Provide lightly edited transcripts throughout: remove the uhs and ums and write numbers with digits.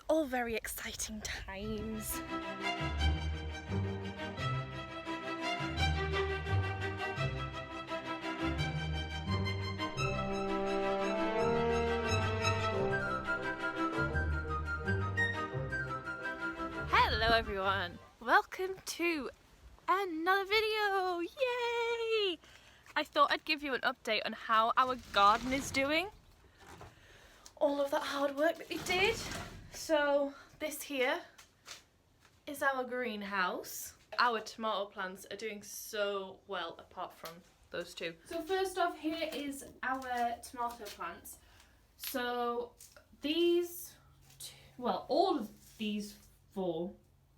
all very exciting times. Hello everyone, welcome to another video, yay! I thought I'd give you an update on how our garden is doing. All of that hard work that we did. So this here is our greenhouse. Our tomato plants are doing so well apart from those two. So first off, here is our tomato plants. So these, well, all of these four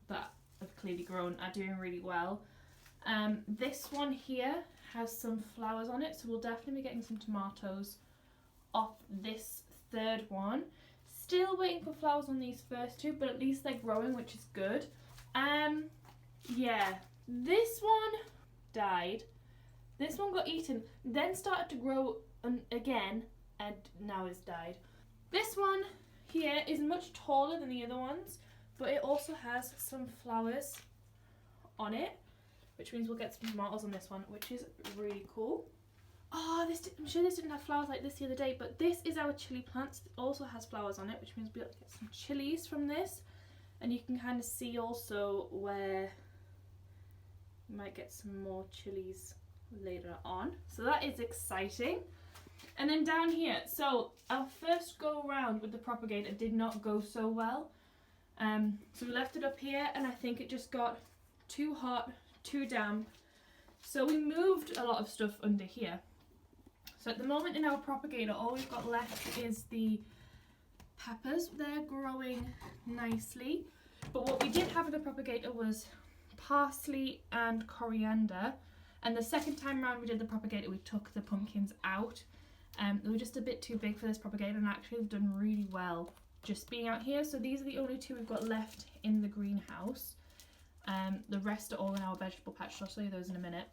that have clearly grown are doing really well. This one here has some flowers on it, so we'll definitely be getting some tomatoes off this third one. Still waiting for flowers on these first two, but at least they're growing, which is good. Yeah, this one died. This one got eaten, then started to grow again, and now it's died. This one here is much taller than the other ones, but it also has some flowers on it, which means we'll get some tomatoes on this one, which is really cool. Oh, I'm sure this didn't have flowers like this the other day, but this is our chili plant. It also has flowers on it, which means we'll get some chilies from this. And you can kind of see also where you might get some more chilies later on. So that is exciting. And then down here, so our first go around with the propagator did not go so well. So we left it up here and I think it just got too hot, too damp. So we moved a lot of stuff under here. So at the moment in our propagator, all we've got left is the peppers. They're growing nicely. But what we did have in the propagator was parsley and coriander. And the second time around we did the propagator, we took the pumpkins out. They were just a bit too big for this propagator and actually have done really well just being out here. So these are the only two we've got left in the greenhouse. The rest are all in our vegetable patch, so I'll show you those in a minute.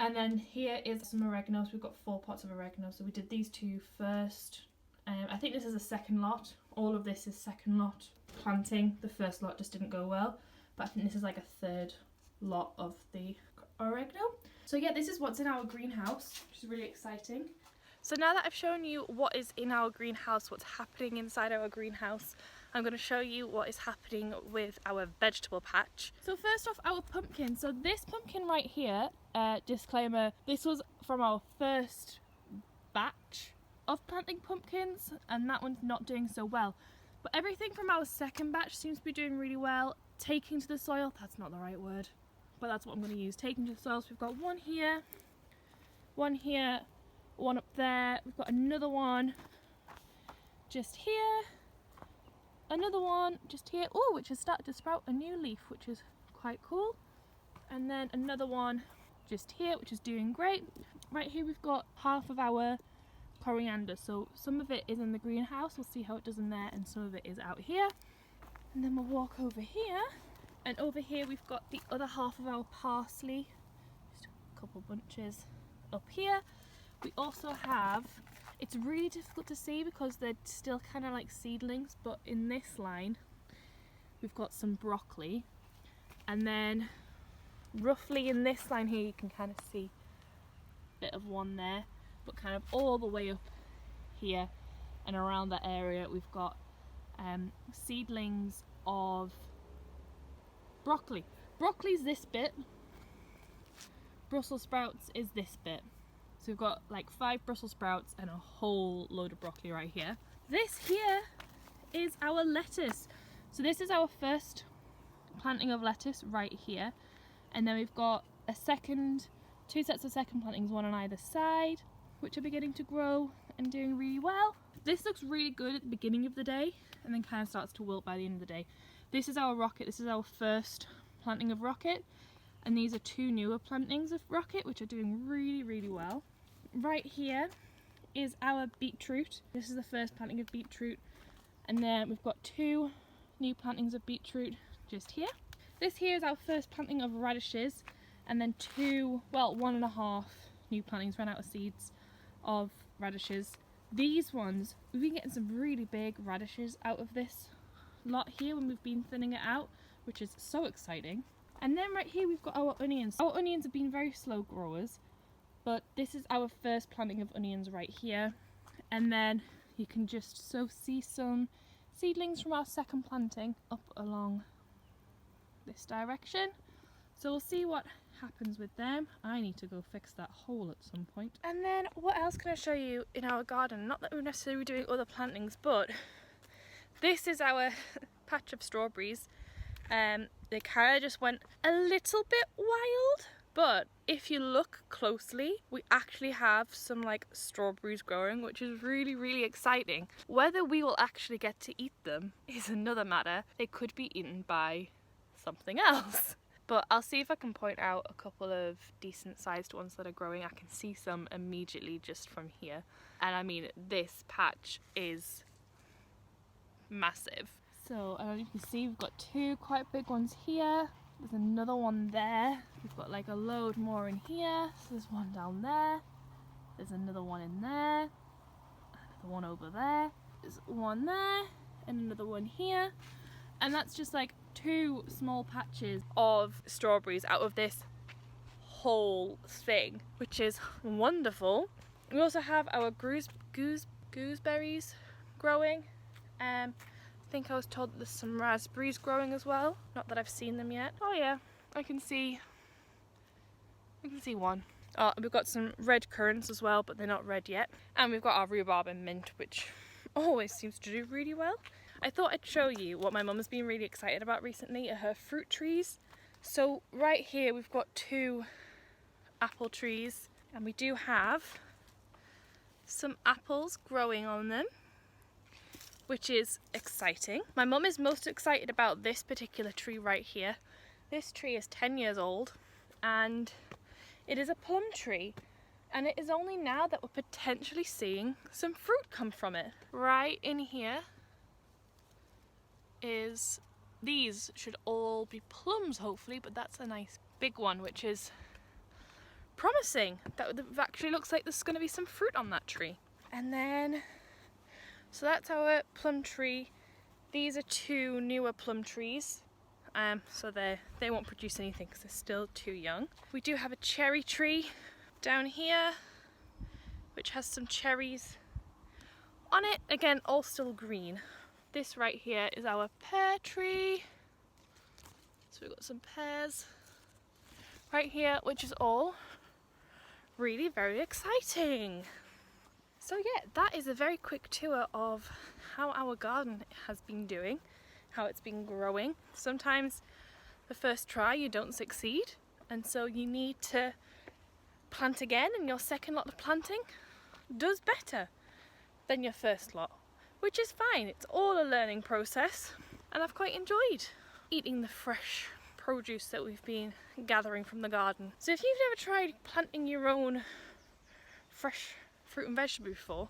And then here is some oregano, so we've got 4 pots of oregano. So we did these two first. I think this is a second lot. All of this is second lot planting. The first lot just didn't go well, but I think this is like a third lot of the oregano. So yeah, this is what's in our greenhouse, which is really exciting. So now that I've shown you what is in our greenhouse, what's happening inside our greenhouse, I'm going to show you what is happening with our vegetable patch. So first off, our pumpkin. So this pumpkin right here, disclaimer, this was from our first batch of planting pumpkins and that one's not doing so well. But everything from our second batch seems to be doing really well. Taking to the soil, that's not the right word, but that's what I'm going to use. Taking to the soil, so we've got one here, one up there, we've got another one just here, another one just here, oh, which has started to sprout a new leaf, which is quite cool, and then another one just here, which is doing great. Right here we've got half of our coriander, so some of it is in the greenhouse, we'll see how it does in there, and some of it is out here. And then we'll walk over here, and over here we've got the other half of our parsley, just a couple bunches up here. We also have, it's really difficult to see because they're still kind of like seedlings, but in this line we've got some broccoli, and then roughly in this line here you can kind of see a bit of one there, but kind of all the way up here and around that area we've got seedlings of broccoli. Broccoli's this bit, Brussels sprouts is this bit. So we've got like 5 Brussels sprouts and a whole load of broccoli right here. This here is our lettuce. So this is our first planting of lettuce right here. And then we've got a second, 2 sets of second plantings, one on either side, which are beginning to grow and doing really well. This looks really good at the beginning of the day and then kind of starts to wilt by the end of the day. This is our rocket. This is our first planting of rocket. And these are 2 newer plantings of rocket, which are doing really, really well. Right here is our beetroot. This is the first planting of beetroot. And then we've got 2 new plantings of beetroot just here. This here is our first planting of radishes. And then 2, well, 1.5 new plantings, ran out of seeds of radishes. These ones, we've been getting some really big radishes out of this lot here when we've been thinning it out, which is so exciting. And then right here we've got our onions. Our onions have been very slow growers, but this is our first planting of onions right here. And then you can just see some seedlings from our second planting up along this direction. So we'll see what happens with them. I need to go fix that hole at some point. And then what else can I show you in our garden? Not that we're necessarily doing other plantings, but this is our patch of strawberries. They kind of just went a little bit wild, but if you look closely, we actually have some like strawberries growing, which is really, really exciting. Whether we will actually get to eat them is another matter. They could be eaten by something else. But I'll see if I can point out a couple of decent sized ones that are growing. I can see some immediately just from here. And I mean, this patch is massive. So I don't know if you can see, we've got two quite big ones here. There's another one there. We've got like a load more in here. So there's one down there. There's another one in there. Another one over there. There's one there. And another one here. And that's just like two small patches of strawberries out of this whole thing, which is wonderful. We also have our gooseberries growing. I think I was told that there's some raspberries growing as well. Not that I've seen them yet. Oh yeah, I can see one. Oh, we've got some red currants as well, but they're not red yet. And we've got our rhubarb and mint, which always seems to do really well. I thought I'd show you what my mum has been really excited about recently are her fruit trees. So right here we've got two apple trees, and we do have some apples growing on them, which is exciting. My mum is most excited about this particular tree right here. This tree is 10 years old and it is a plum tree, and it is only now that we're potentially seeing some fruit come from it. Right in here these should all be plums hopefully, but that's a nice big one, which is promising. That actually looks like there's going to be some fruit on that tree. And then, so that's our plum tree. These are two newer plum trees, so they won't produce anything because they're still too young. We do have a cherry tree down here, which has some cherries on it. Again, all still green. This right here is our pear tree. So we've got some pears right here, which is all really very exciting. So yeah, that is a very quick tour of how our garden has been doing, how it's been growing. Sometimes the first try you don't succeed, and so you need to plant again, and your second lot of planting does better than your first lot, which is fine. It's all a learning process, and I've quite enjoyed eating the fresh produce that we've been gathering from the garden. So if you've never tried planting your own fresh fruit and vegetable before,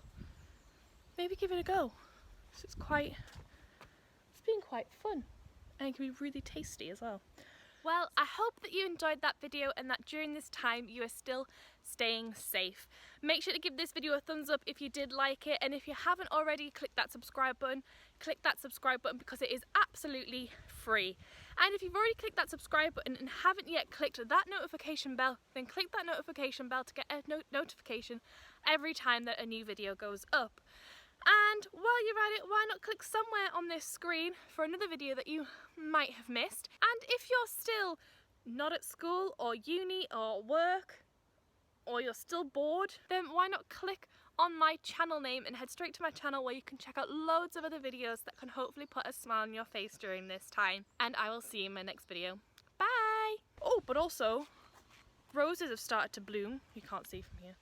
maybe give it a go. So it's been quite fun, and it can be really tasty as well. Well, I hope that you enjoyed that video and that during this time you are still staying safe. Make sure to give this video a thumbs up if you did like it, and if you haven't already, click that subscribe button because it is absolutely free. And if you've already clicked that subscribe button and haven't yet clicked that notification bell, then click that notification bell to get a notification every time that a new video goes up. And while you're at it, why not click somewhere on this screen for another video that you might have missed. And if you're still not at school or uni or work, or you're still bored, then why not click on my channel name and head straight to my channel, where you can check out loads of other videos that can hopefully put a smile on your face during this time. And I will see you in my next video. Bye! Oh, but also, roses have started to bloom. You can't see from here.